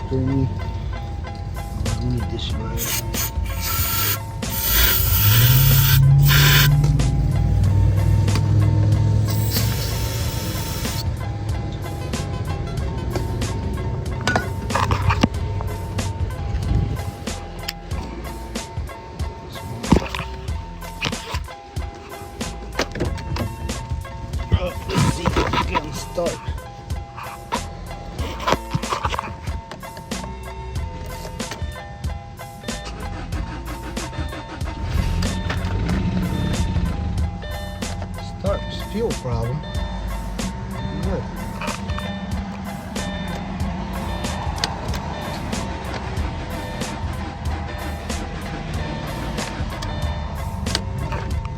feel me? We need this right. Let's see if we can start. Fuel problem.